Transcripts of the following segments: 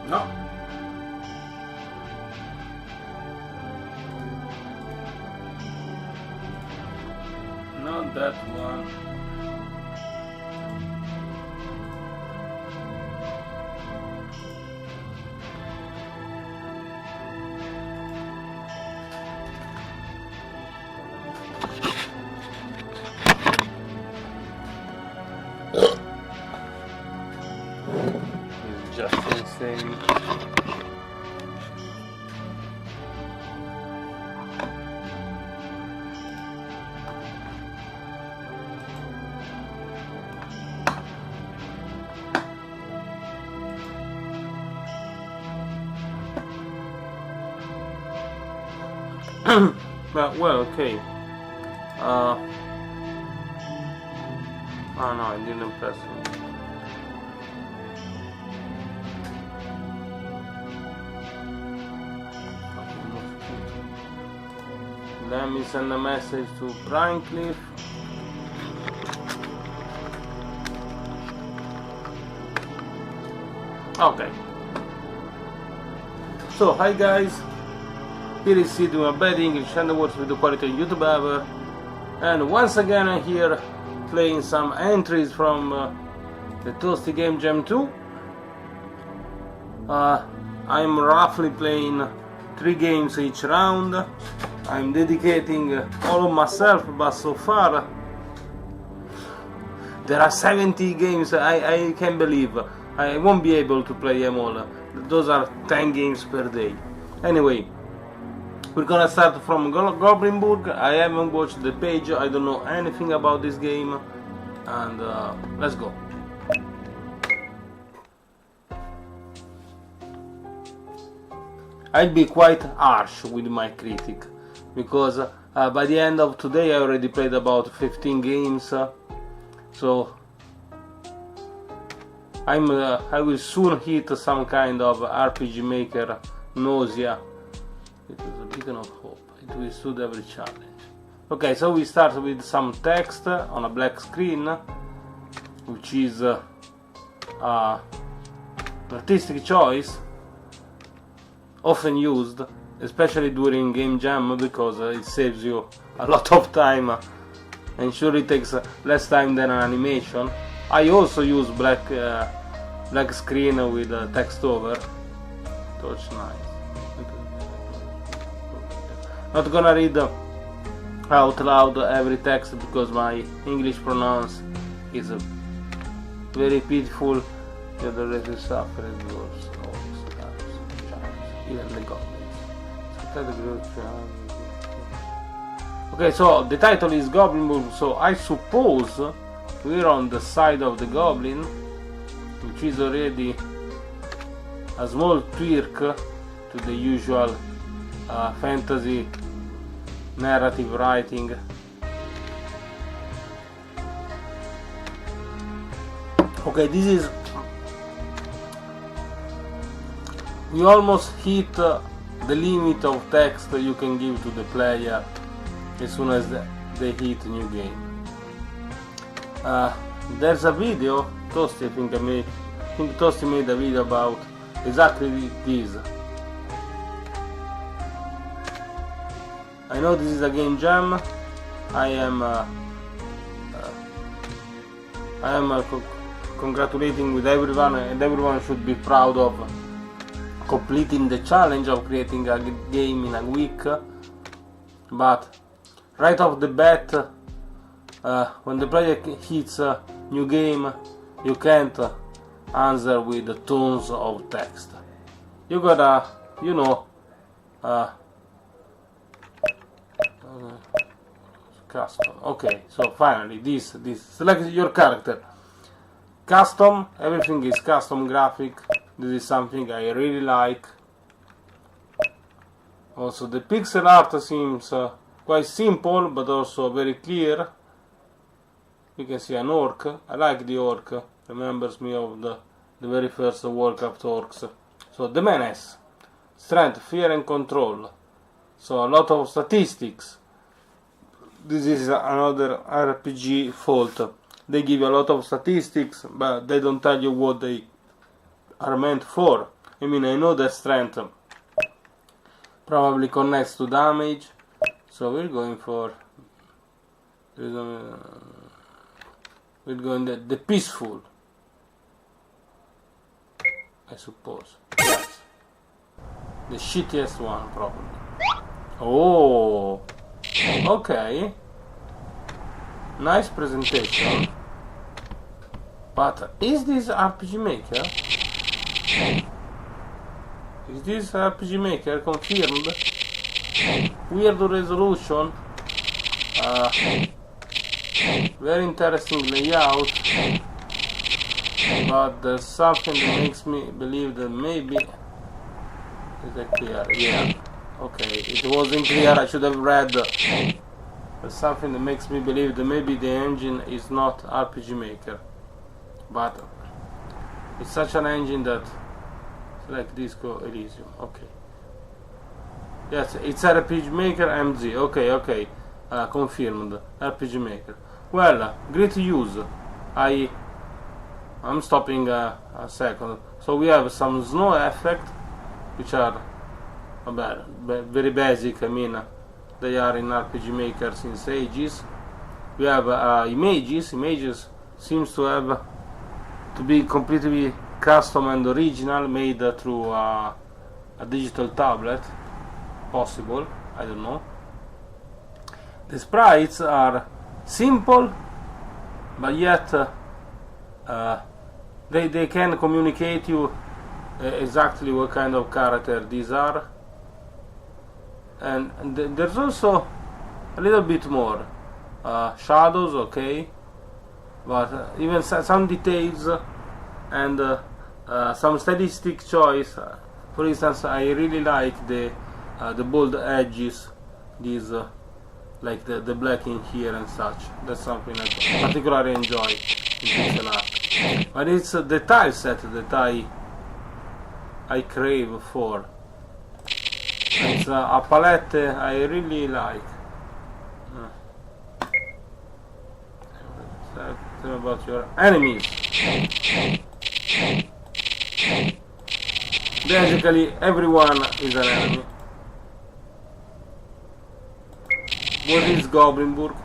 No. Not that one. It's just insane. Well, okay. Oh no, I didn't press it. Let me send a message to Brincliff. Okay. So, hi guys. Here is Sid with a bad English and works with the quality YouTube ever. And once again I'm here playing some entries from the Toasty GameJam 2. I'm roughly playing 3 games each round. I'm dedicating all of myself, but so far there are 70 games. I can't believe I won't be able to play them all. Those are 10 games per day. Anyway, we're gonna start from Goblinburg. I haven't watched the page, I don't know anything about this game, and let's go. I'll be quite harsh with my critic, because by the end of today I already played about 15 games, so I will soon hit some kind of RPG Maker nausea. It is a beacon of hope. It will suit every challenge. Okay, so we start with some text on a black screen, which is artistic choice, often used, especially during game jam, because it saves you a lot of time and surely takes less time than an animation. I also use black screen with text over. Touch nice. Not gonna read out loud every text because my English pronounce is very pitiful. The other rest is suffering worse. Even the goblins. Okay, so the title is Goblinburg, so I suppose we're on the side of the goblin, which is already a small tweak to the usual fantasy narrative writing. Okay, this is, we almost hit the limit of text you can give to the player as soon as they hit new game. There's a video, Toasty, I think Toasty made a video about exactly this. I know this is a game jam. I am congratulating with everyone, and everyone should be proud of completing the challenge of creating a game in a week. But right off the bat, when the player hits a new game, you can't answer with tons of text. You gotta, you know, custom. Okay, so finally this select your character. Custom, everything is custom graphic. This is something I really like. Also the pixel art seems quite simple but also very clear. You can see an orc. I like the orc. Remembers me of the very first Warcraft orcs. So the menace, strength, fear and control. So a lot of statistics. This is another RPG fault. They give a lot of statistics, but they don't tell you what they are meant for. I mean, I know that strength probably connects to damage, so we're going for we're going the peaceful, I suppose. Yes, the shittiest one probably. Oh, okay, nice presentation. But is this RPG Maker? Is this RPG Maker confirmed? Weird resolution. Very interesting layout. But there's something that makes me believe that maybe... Is that clear? Yeah. Okay, it wasn't clear, I should have read. There's something that makes me believe that maybe the engine is not RPG Maker. But it's such an engine that it's like Disco Elysium. Okay. Yes, it's RPG Maker MZ. Okay. Confirmed. RPG Maker. Well, great use. I'm stopping a second. So we have some snow effect, which are very basic. I mean, they are in RPG Maker since ages. We have images. Images seems to have to be completely custom and original, made through a digital tablet. Possible, I don't know. The sprites are simple, but yet they can communicate you exactly what kind of character these are. And there's also a little bit more shadows, okay, but even some details and some stylistic choice. For instance, I really like the bold edges, these like the black in here and such. That's something I particularly enjoy in pixel art. But it's the tile set that I crave for. It's a palette I really like. Tell me about your enemies. Basically, everyone is an enemy. What is Goblinburg?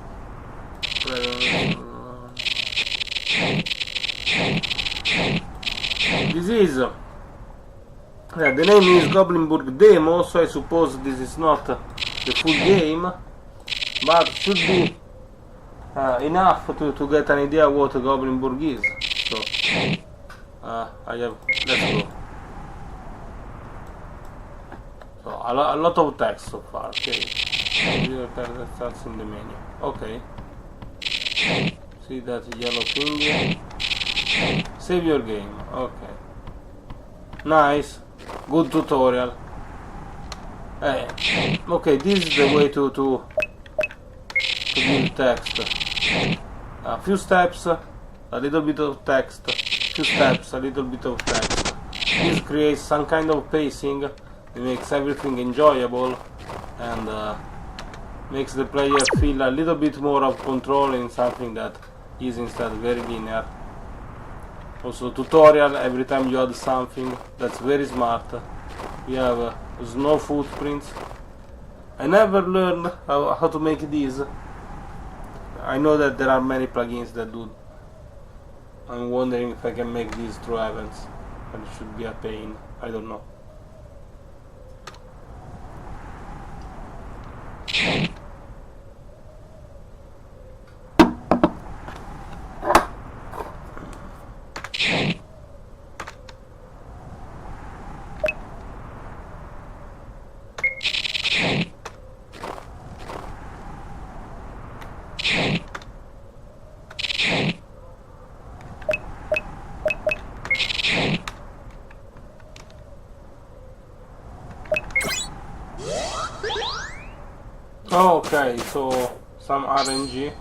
This is the name is Goblinburg demo, so I suppose this is not the full game, but should be enough to get an idea what Goblinburg is. So let's go. So a lot of text so far. Okay, that starts in the menu. Okay, see that yellow thing. Save your game. Okay, nice, good tutorial. Okay, this is the way to build text. A few steps, a little bit of text. Few steps, a little bit of text. This creates some kind of pacing. It makes everything enjoyable and makes the player feel a little bit more of control in something that is instead very linear. Also tutorial every time you add something, that's very smart. We have snow footprints. I never learned how to make these. I know that there are many plugins that do. I'm wondering if I can make these through events, but it should be a pain. I don't know. Okay, so some RNG.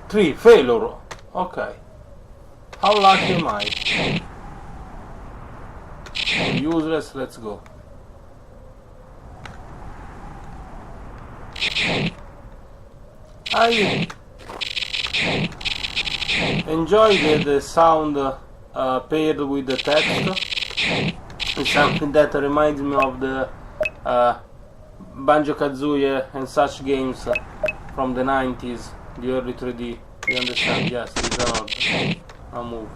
Three failure. Okay. How lucky am I? Useless. Let's go. enjoy the sound paired with the text. It's something that reminds me of the Banjo-Kazooie and such games from the 90s, the early 3D. You understand? Yes, it's a move.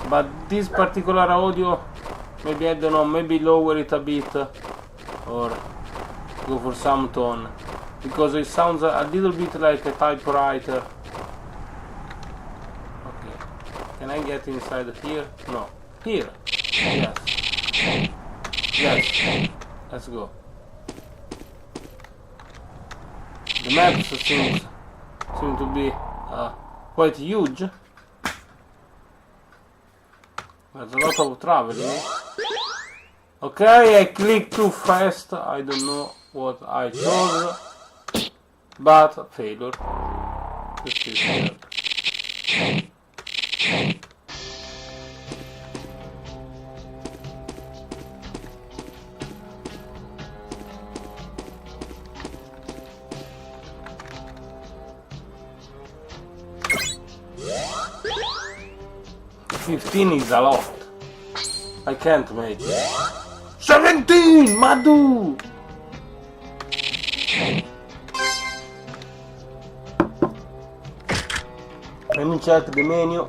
But this particular audio, maybe, I don't know, maybe lower it a bit or go for some tone, because it sounds a little bit like a typewriter. Can I get inside here? No. Here. Yes. Yes. Let's go. The maps seem to be quite huge. There's a lot of traveling. Okay, I clicked too fast. I don't know what I chose, but failure. This is weird. 15 is a lot. I can't make it. 17! Madu! Let me check the menu.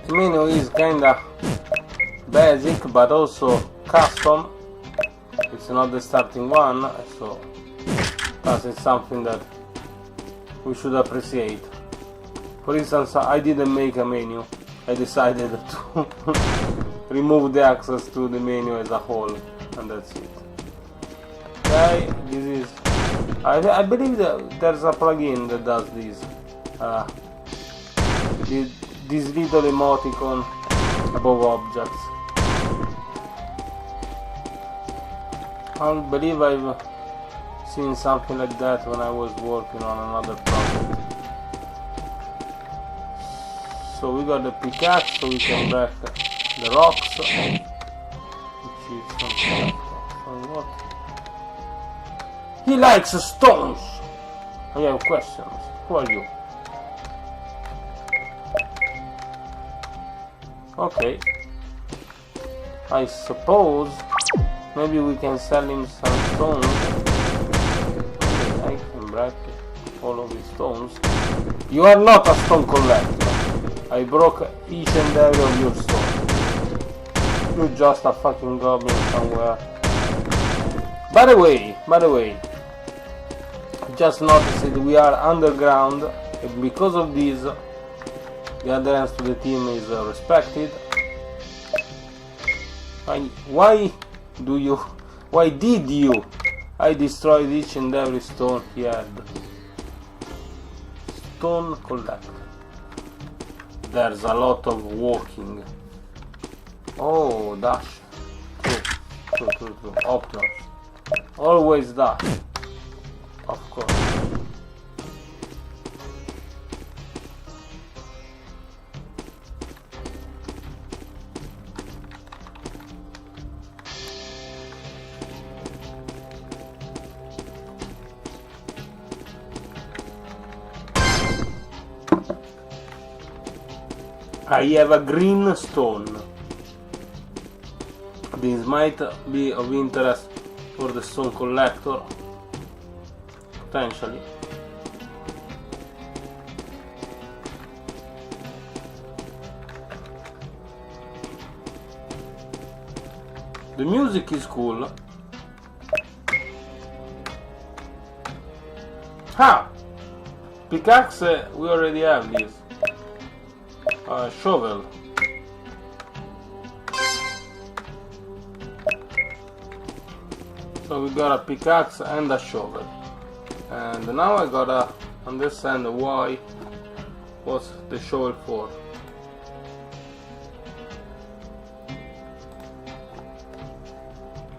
The menu is kinda basic but also custom. It's not the starting one, so that's something that we should appreciate. For instance, I didn't make a menu. I decided to remove the access to the menu as a whole, and that's it. Okay, this is... I believe that there's a plugin that does this. This little emoticon above objects. I believe I've seen something like that when I was working on another project. So we got the pickaxe, so we can break the rocks, which is something. What? He likes stones. I have questions. Who are you? Okay. I suppose maybe we can sell him some stones. I can break all of his stones. You are not a stone collector. I broke each and every of your stones. You're just a fucking goblin somewhere. By the way, just noticed that we are underground, and because of this, the adherence to the team is respected. Why did you? I destroyed each and every stone he had. Stone collector. There's a lot of walking. Oh, dash. True. Options. Always dash. Of course. I have a green stone. This might be of interest for the stone collector, potentially. The music is cool. Pickaxe, we already have this. Shovel. So we got a pickaxe and a shovel. And now I gotta understand why. What's the shovel for?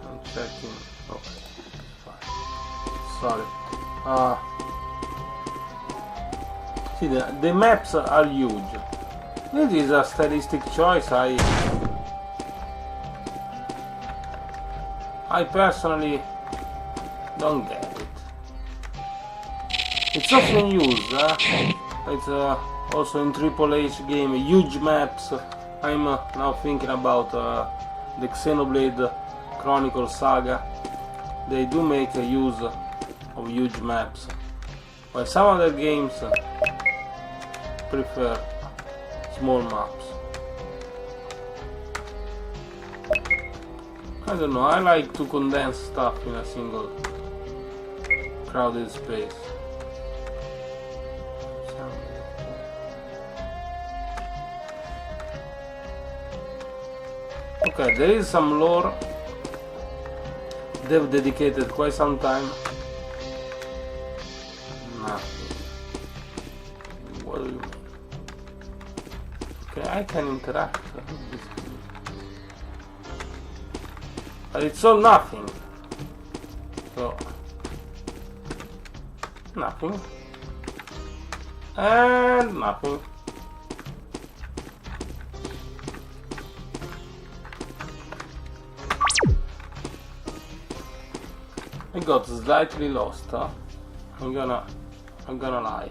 I'm checking. Okay, fine. Sorry. See, the maps are huge. This is a stylistic choice. I I personally don't get it. It's often used, it's also in Triple H game, huge maps. I'm now thinking about the Xenoblade Chronicles Saga. They do make a use of huge maps, while some other games prefer small maps. I don't know, I like to condense stuff in a single crowded space. Okay, there is some lore. They've dedicated quite some time. Nothing. What do you mean? Okay, I can interact with this. But it's all nothing. So nothing. And nothing. I got slightly lost, huh? I'm gonna lie.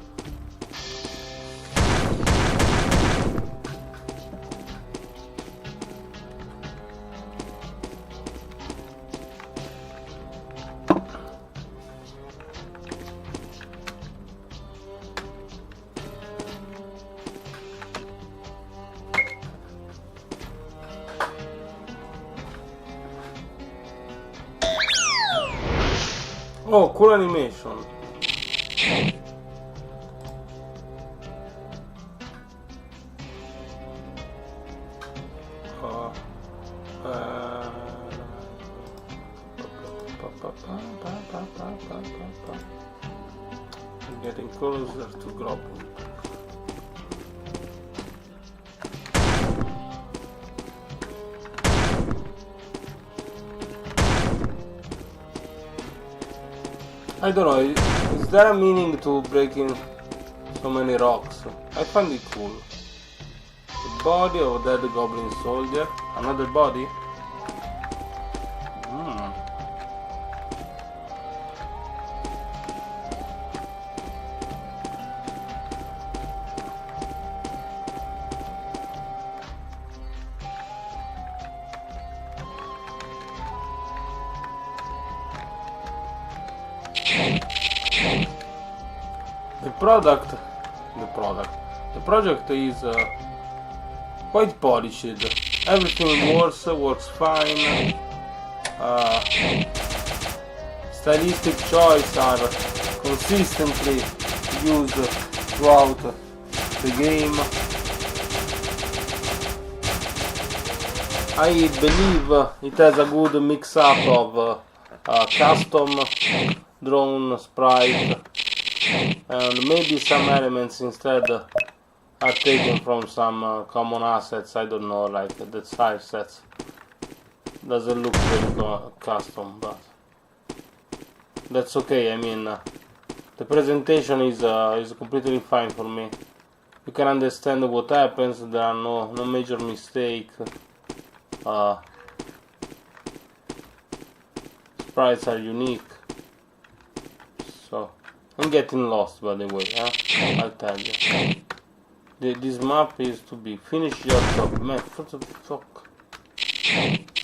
Oh, cool animation. Getting closer to Goblinburg. I don't know, is there a meaning to breaking so many rocks? I find it cool. The body of a dead goblin soldier. Another body? The project is quite polished. Everything works fine. Stylistic choices are consistently used throughout the game. I believe it has a good mix-up of custom drawn sprite and maybe some elements instead are taken from some common assets. I don't know, like the side sets. Doesn't look very custom, but that's okay. I mean, the presentation is completely fine for me. You can understand what happens. There are no major mistakes. Sprites are unique. So I'm getting lost, by the way, I'll tell you. This map is to be finish your job. Man, what the fuck?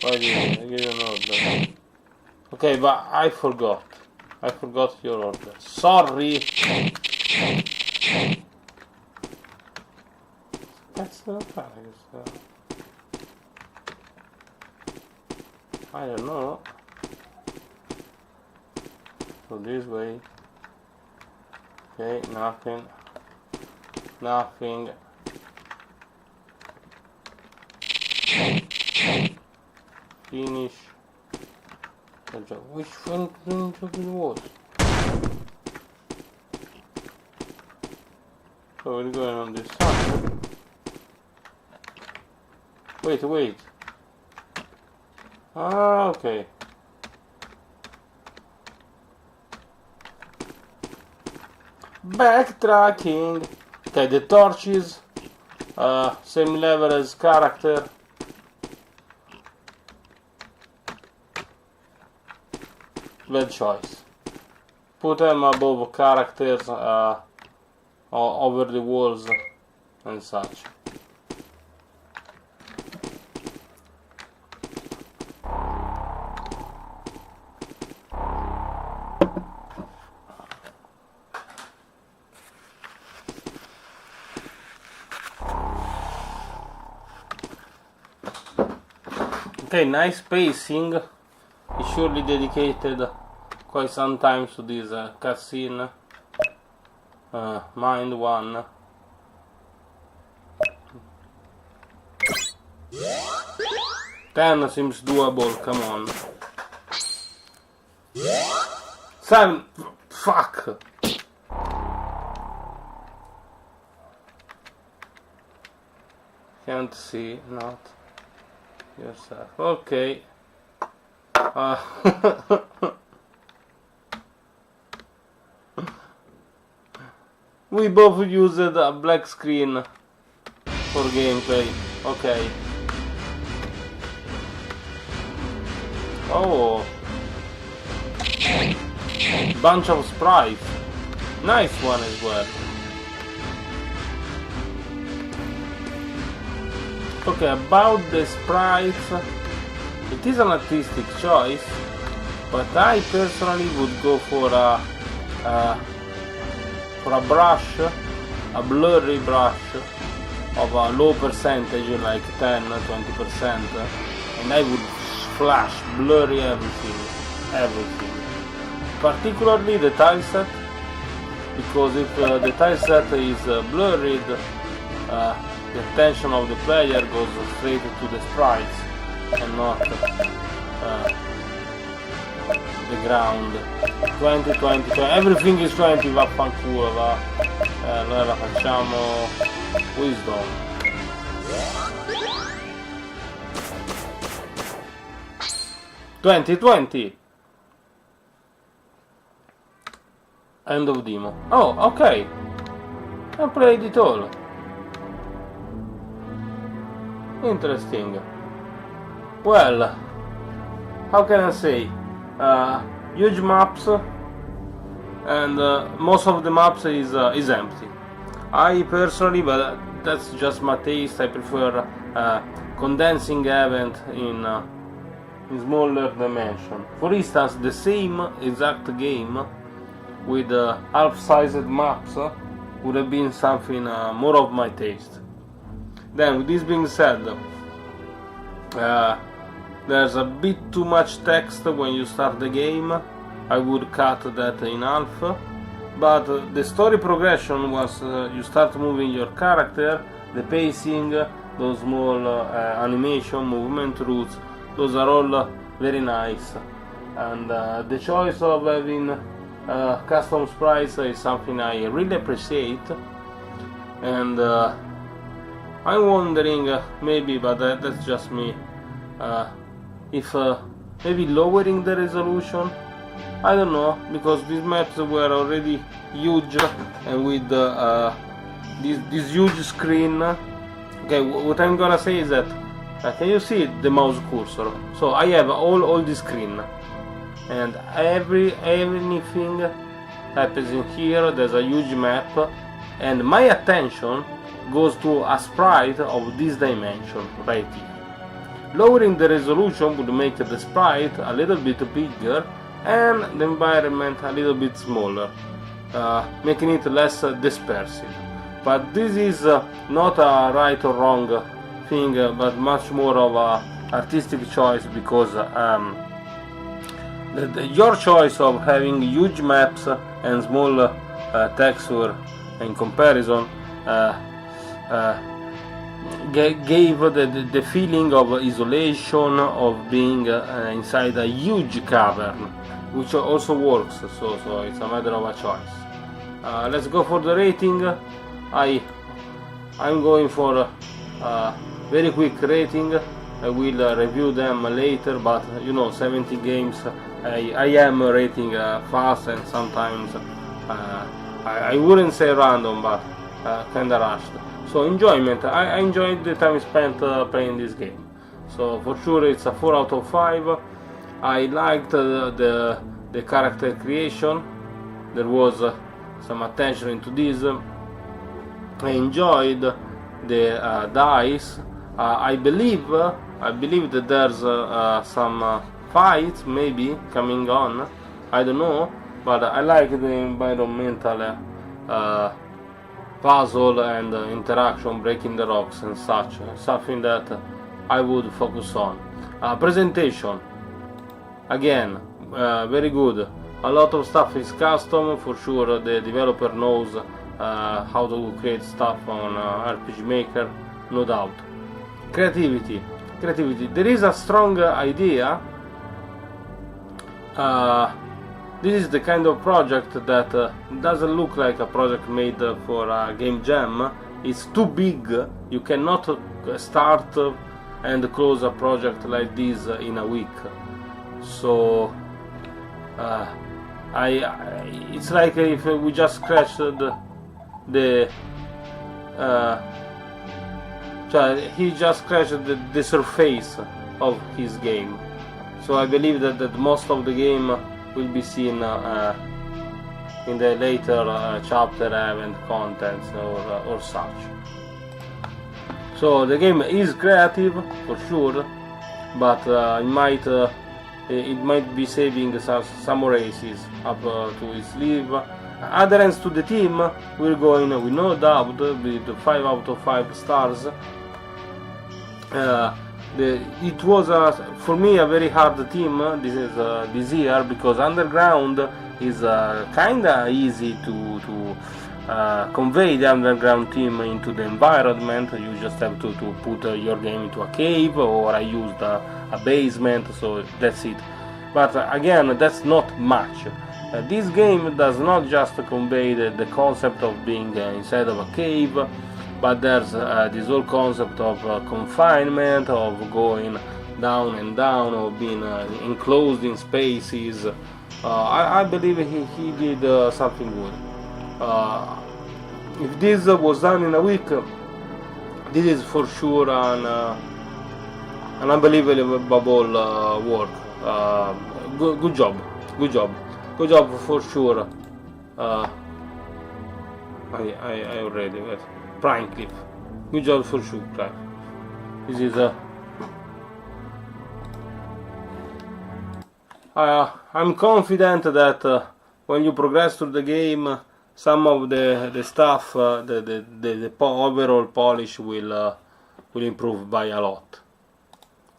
Why did I give you an order? Okay, but I forgot. I forgot your order. Sorry! That's not nice. I don't know. So this way. Okay, nothing. Nothing. Finish the job. Which one job it was? So we're going on this side. Wait. Ah, okay. Backtracking. Okay, the torches, same level as character. bad choice. Put them above characters over the walls and such. Okay, nice pacing. It's surely dedicated quite sometimes to this cutscene. Mind one. Ten seems doable, come on. 7. Fuck. Can't see, not yourself. Okay. We both used a black screen for gameplay. Okay. Oh. Bunch of sprites. Nice one as well. Okay, about the sprites, it is an artistic choice, but I personally would go for a brush, a blurry brush of a low percentage like 10-20%, and I would flash, blurry everything. Particularly the tileset, because if the tileset is blurred, the attention of the player goes straight to the sprites and not the ground. 20, everything is 20, vaffanculo, va. Allora facciamo wisdom. $20. End of demo. Oh, okay. I played it all. Interesting. Well, how can I say? Huge maps, and most of the maps is empty. I personally, but that's just my taste, I prefer condensing event in smaller dimension. For instance, the same exact game with half-sized maps would have been something more of my taste. Then, with this being said, there's a bit too much text when you start the game. I would cut that in half. But the story progression, once you start moving your character, the pacing, those small animation, movement routes, those are all very nice. And the choice of having custom sprites is something I really appreciate. And I'm wondering, maybe, but that's just me, if maybe lowering the resolution, I don't know, because these maps were already huge, and with this huge screen. Okay, what I'm gonna say is that, can you see the mouse cursor? So I have all the screen, and anything happens in here, there's a huge map, and my attention goes to a sprite of this dimension right here. Lowering the resolution would make the sprite a little bit bigger and the environment a little bit smaller, making it less dispersive. But this is not a right or wrong thing, but much more of a artistic choice, because your choice of having huge maps and small texture in comparison gave the feeling of isolation, of being inside a huge cavern, which also works, so it's a matter of a choice. Let's go for the rating. I'm going for a very quick rating. I will review them later, but 70 games I am rating fast, and sometimes I wouldn't say random, but kinda rushed. So enjoyment, I enjoyed the time spent playing this game. So for sure it's a 4 out of 5. I liked the the character creation. There was some attention into this. I enjoyed the dice. I believe that there's some fights maybe coming on. I don't know, but I like the environmental puzzle and interaction, breaking the rocks and such. Something that I would focus on. Presentation, again, very good. A lot of stuff is custom, for sure. The developer knows how to create stuff on RPG Maker, no doubt. Creativity. There is a strong idea. This is the kind of project that doesn't look like a project made for a game jam. It's too big. You cannot start and close a project like this in a week. So it's like if we just scratched he just scratched the surface of his game. So I believe that most of the game will be seen in the later chapter event contents or such. So the game is creative for sure, but it might be saving some races up to its sleeve. Adherence to the team, we're going with no doubt with 5 out of 5 stars. It was for me a very hard team this year, because Underground is kinda easy to convey the Underground team into the environment. You just have to put your game into a cave, or I used a basement, so that's it. But again, that's not much. This game does not just convey the concept of being inside of a cave, but there's this whole concept of confinement, of going down and down, of being enclosed in spaces. I believe he did something good. If this was done in a week, this is for sure an unbelievable work. Good job for sure. I already read. Prime Cliff. Good job for sure, Cliff. This is I'm confident that when you progress through the game, some of the stuff, the overall polish will improve by a lot.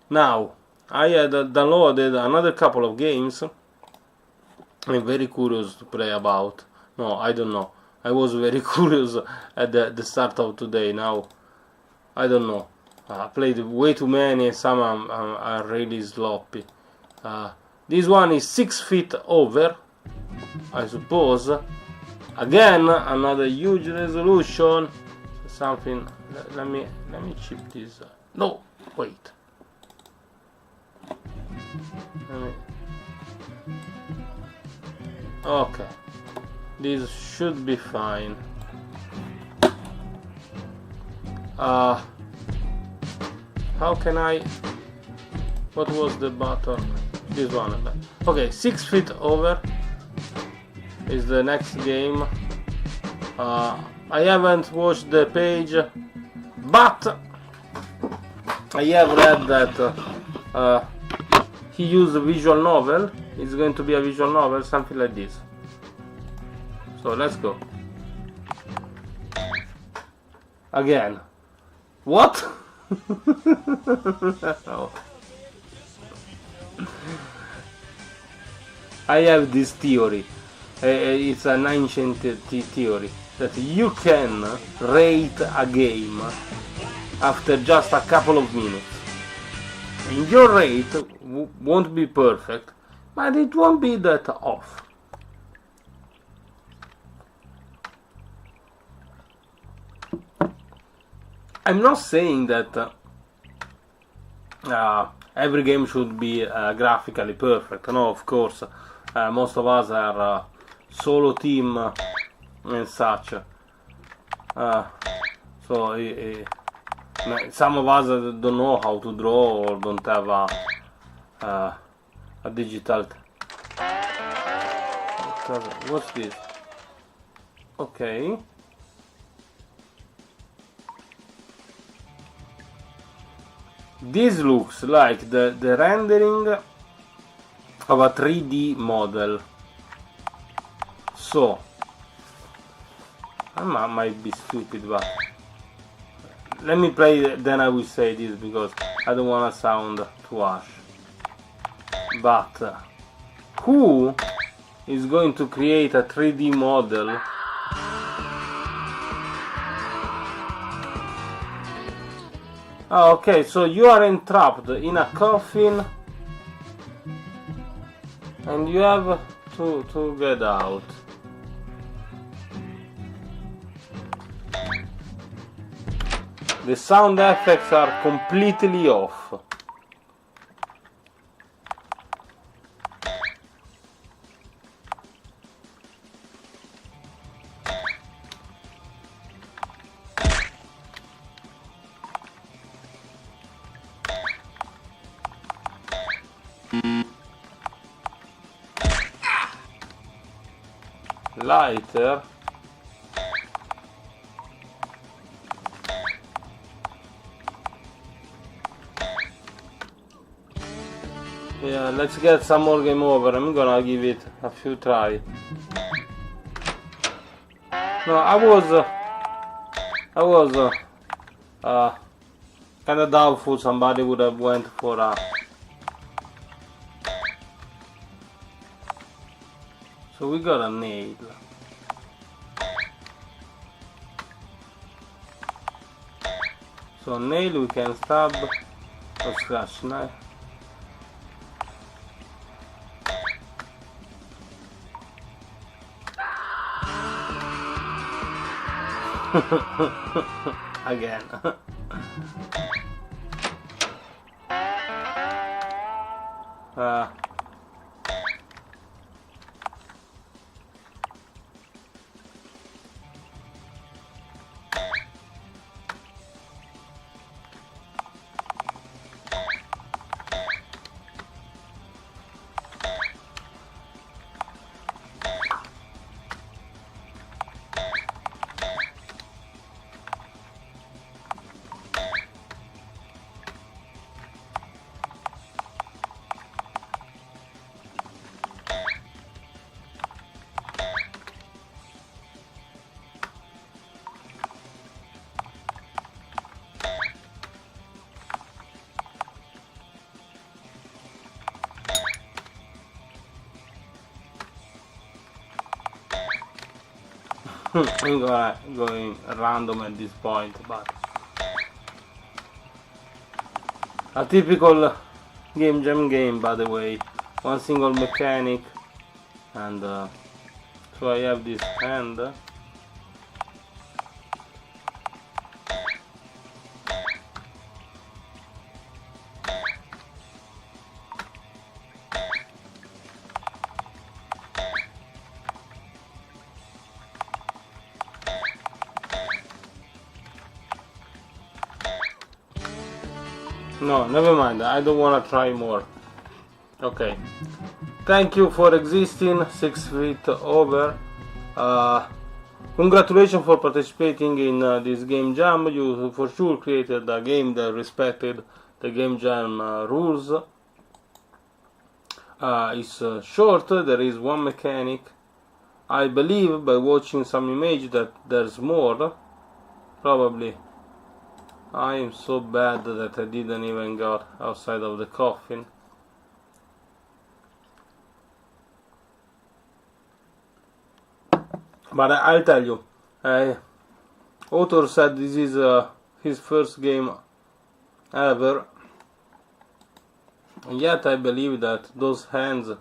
Now, I had downloaded another couple of games I'm very curious to play about. No, I don't know. I was very curious at the start of today. Now, I don't know. I played way too many. Some are really sloppy. This one is 6 feet over, I suppose. Again, another huge resolution. Something. Let me chip this. No, wait. Okay, this should be fine. How can I? What was the button? This one. Okay, 6 feet over is the next game. I haven't watched the page, but I have read that he used a visual novel. It's going to be a visual novel, something like this. So let's go. Again. What? Oh. I have this theory. It's an ancient theory that you can rate a game after just a couple of minutes. And your rate won't be perfect, but it won't be that off. I'm not saying that every game should be graphically perfect. No, of course. Most of us are solo team and such. So some of us don't know how to draw or don't have a digital. What's this? Okay. This looks like the rendering of a 3D model. So, I might be stupid, but let me play, then I will say this because I don't want to sound too harsh. But who is going to create a 3D model Oh, okay, so you are entrapped in a coffin and you have to get out. The sound effects are completely off. Lighter. Yeah, let's get some more game over. I'm gonna give it a few try. No, I was kind of doubtful somebody would have went for a. So we got a nail. So nail we can stab or scratch knife. Again. I'm going random at this point, but a typical game jam game, by the way. One single mechanic, and so I have this hand. No, never mind, I don't want to try more. Okay. Thank you for existing, 6 feet over. Congratulations for participating in this game jam. You for sure created a game that respected the game jam rules. It's short, there is one mechanic. I believe by watching some image that there's more. Probably. I am so bad that I didn't even go outside of the coffin. But I'll tell you, author said this is his first game ever, and yet I believe that those hands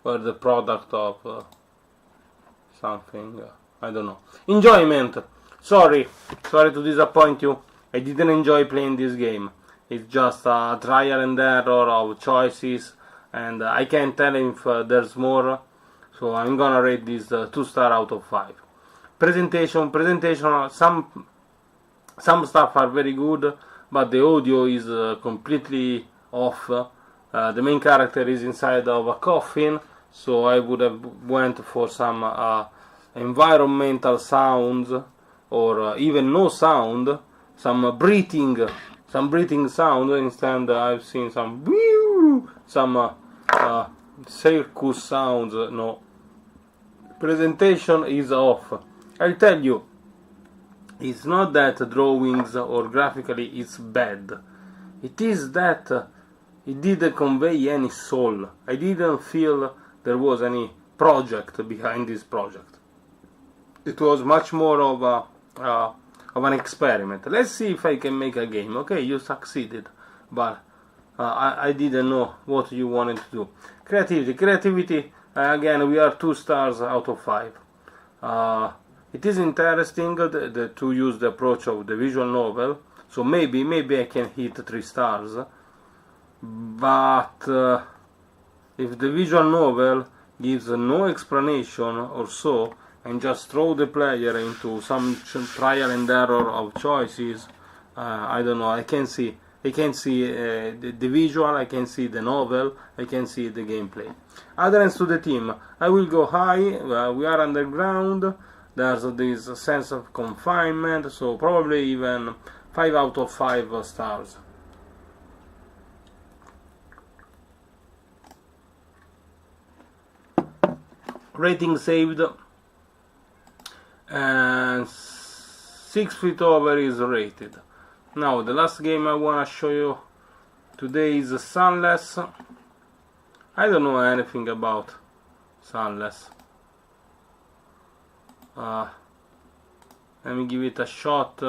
were the product of something, I don't know. Enjoyment! Sorry to disappoint you. I didn't enjoy playing this game. It's just a trial and error of choices, and I can't tell if there's more. So I'm gonna rate this 2 stars out of 5. Presentation. Some stuff are very good, but the audio is completely off. The main character is inside of a coffin, so I would have went for some environmental sounds, or even no sound, some breathing sound. Instead, I've seen some circus sounds. No, presentation is off. I tell you, it's not that drawings or graphically it's bad. It is that it didn't convey any soul. I didn't feel there was any project behind this project. It was much more of an experiment. Let's see if I can make a game. Okay, you succeeded, but I didn't know what you wanted to do. Creativity. Again, we are 2 stars out of 5. It is interesting to use the approach of the visual novel. So maybe I can hit 3 stars. But if the visual novel gives no explanation or so, and just throw the player into some trial and error of choices, I don't know. I can see the visual, I can see the novel, I can see the gameplay. Adherence to the theme. I will go high. We are underground. There's this sense of confinement, so probably even 5 out of 5 stars. Rating saved, and 6 feet over is rated. Now the last game I wanna show you today is Sunless. I don't know anything about Sunless. Let me give it a shot.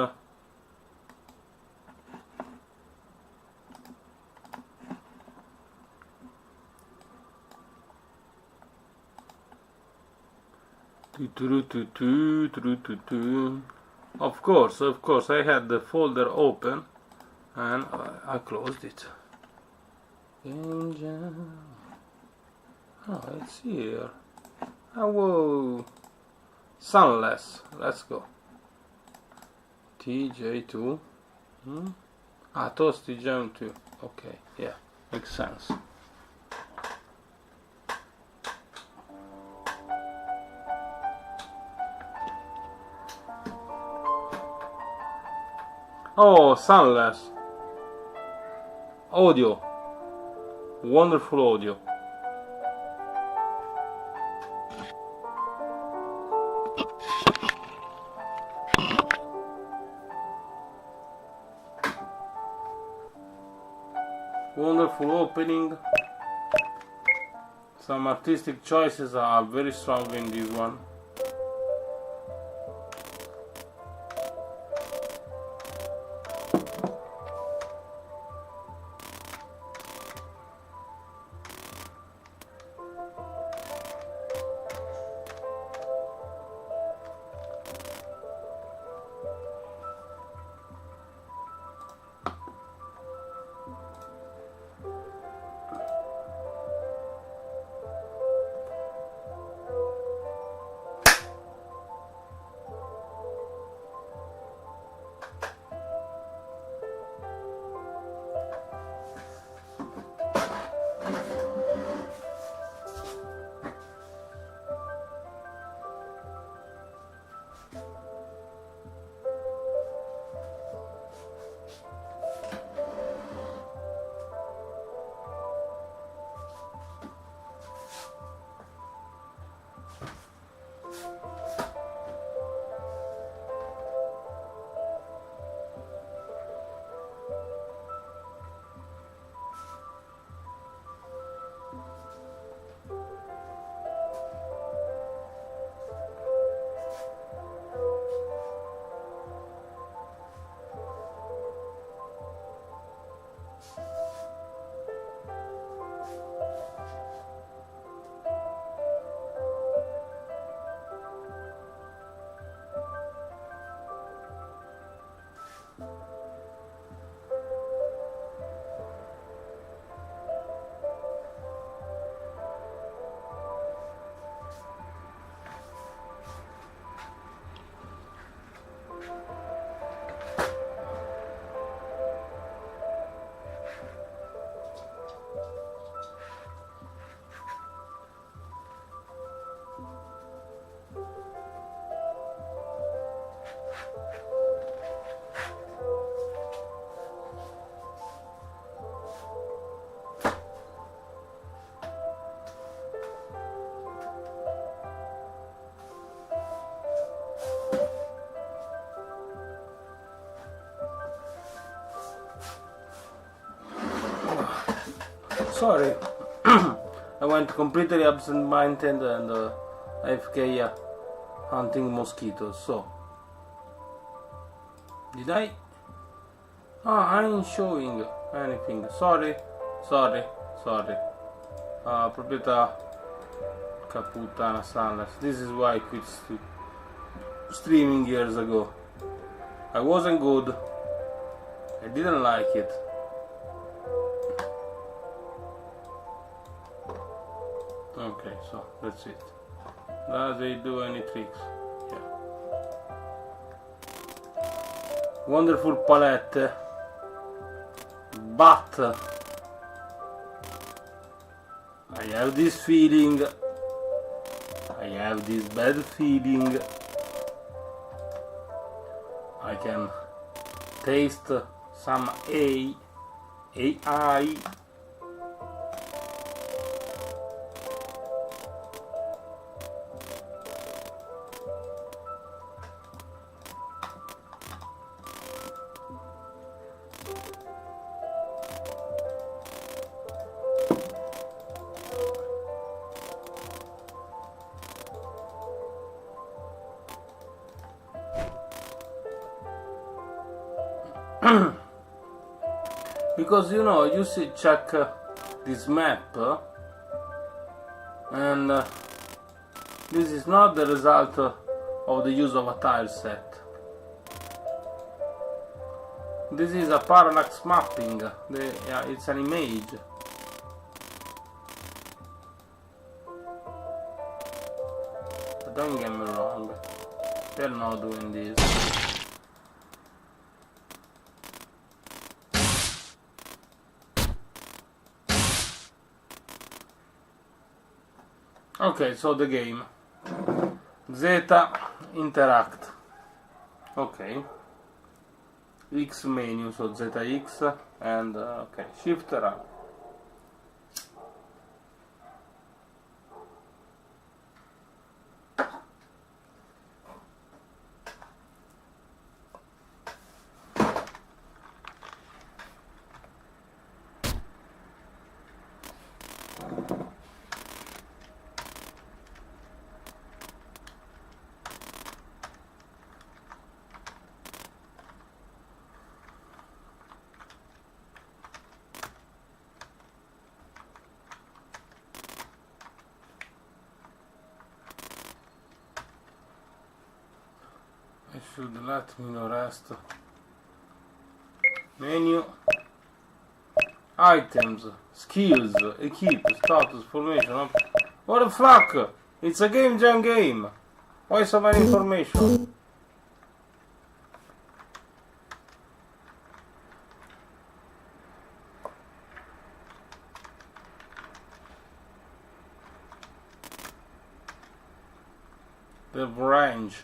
Of course, I had the folder open and I closed it. GameJam. Oh, it's here. Oh, whoa. Sunless. Let's go. TJ2. ToastyTime 2. Okay, yeah, makes sense. Oh, Sunless. Audio. Wonderful audio. Wonderful opening. Some artistic choices are very strong in this one. Sorry, I went completely absent-minded and AFK hunting mosquitoes. So, did I? Ah, I ain't showing anything. Sorry. Proprietà Caputtana Sunless. This is why I quit streaming years ago. I wasn't good. I didn't like it. Okay, so that's it. Does it do any tricks? Yeah. Wonderful palette. But I have this feeling. I have this bad feeling. I can taste some AI. Because you see, check this map, and this is not the result of the use of a tile set. This is a parallax mapping. It's an image. But don't get me wrong, they're not doing this. Okay, so the game. Z interact. Okay. X menu, so ZX and okay, shift run. Should let me know rest. Menu, items, skills, equip, status, formation. What the fuck? It's a game jam game. Why so many information? The branch.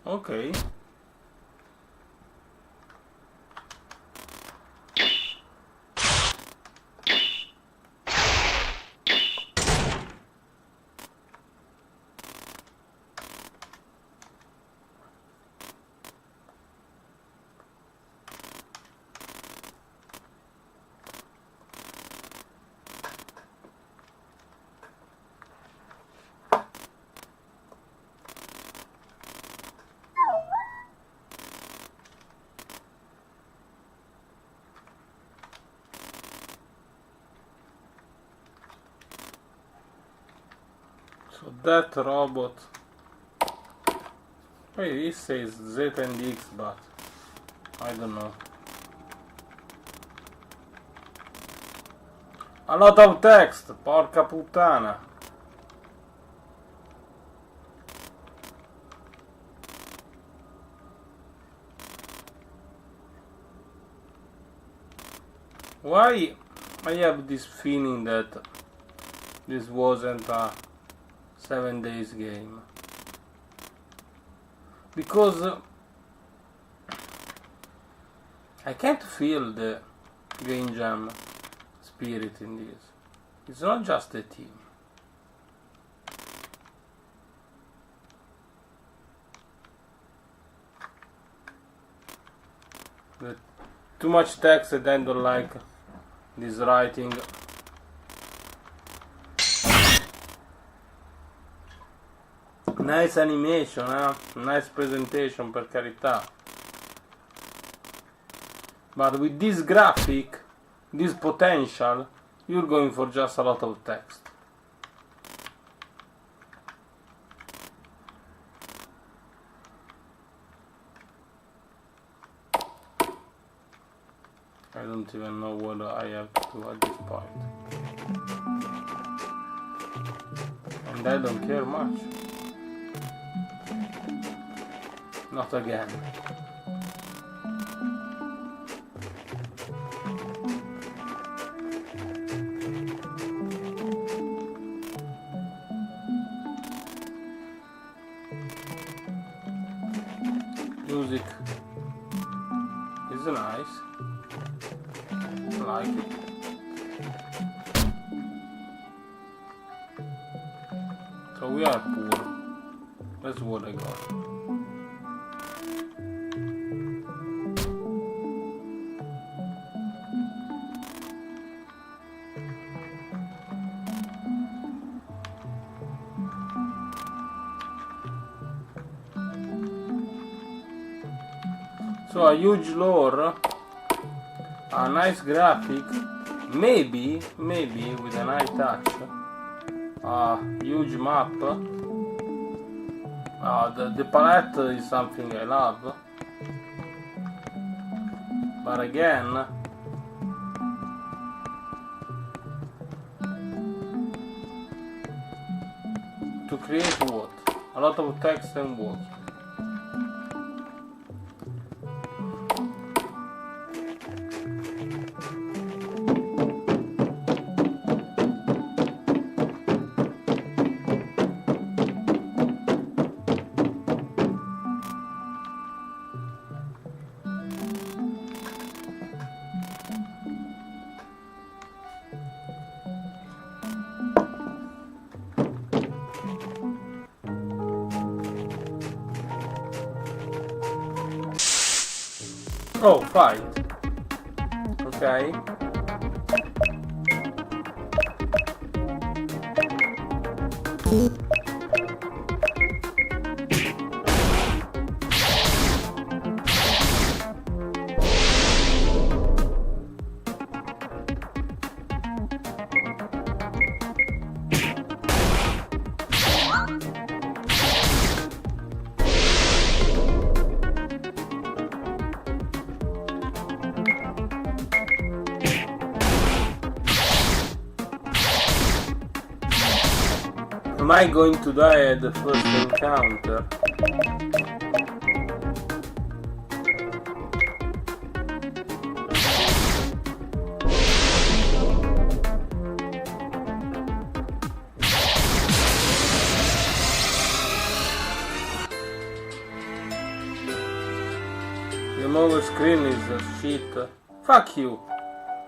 Okay. So that robot, wait, it says Z and X, but I don't know. A lot of text, porca puttana. Why I have this feeling that this wasn't a 7 days game? Because I can't feel the game jam spirit in this. It's not just a team. Too much text and I don't like this writing. Nice animation, nice presentation, per carità. But with this graphic, this potential, you're going for just a lot of text. I don't even know what I have to do at this point. And I don't care much. Not again. Music is nice. I like it. So we are poor. That's what I got. So a huge lore, a nice graphic, maybe with a nice touch, a huge map. The palette is something I love, but again, to create what? A lot of text and what? Oh, fight. Okay. Am I going to die at the first encounter? The mobile screen is a shit. Fuck you.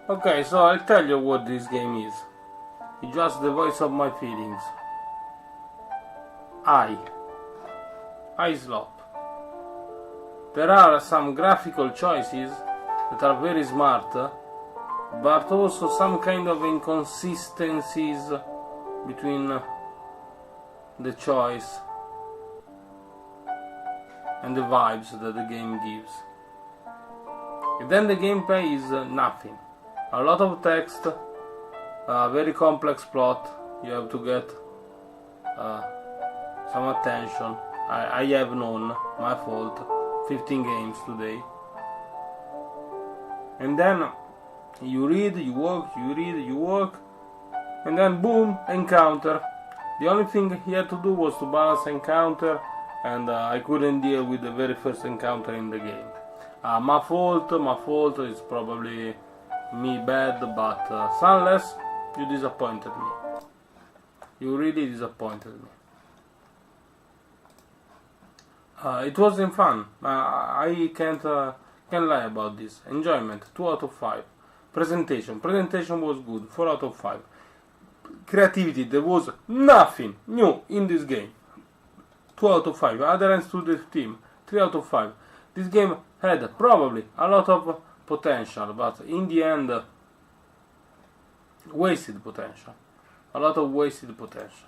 Okay, so I'll tell you what this game is. It's just the voice of my feelings. I slop. There are some graphical choices that are very smart, but also some kind of inconsistencies between the choice and the vibes that the game gives. And then the gameplay is nothing. A lot of text, a very complex plot, you have to get some attention. I have none, my fault. 15 games today. And then you read, you walk, you read, you walk, and then boom, encounter. The only thing he had to do was to balance encounter, and I couldn't deal with the very first encounter in the game. My fault, it's probably me bad, but Sunless, you disappointed me. You really disappointed me. It wasn't fun. I can't lie about this. Enjoyment, 2 out of 5. Presentation was good, 4 out of 5. Creativity, there was nothing new in this game. 2 out of 5. Adherence to the team, 3 out of 5. This game had probably a lot of potential, but in the end, wasted potential. A lot of wasted potential.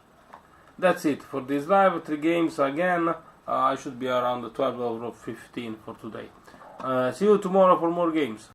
That's it for this live. 3 games again. I should be around 12 or 15 for today. See you tomorrow for more games.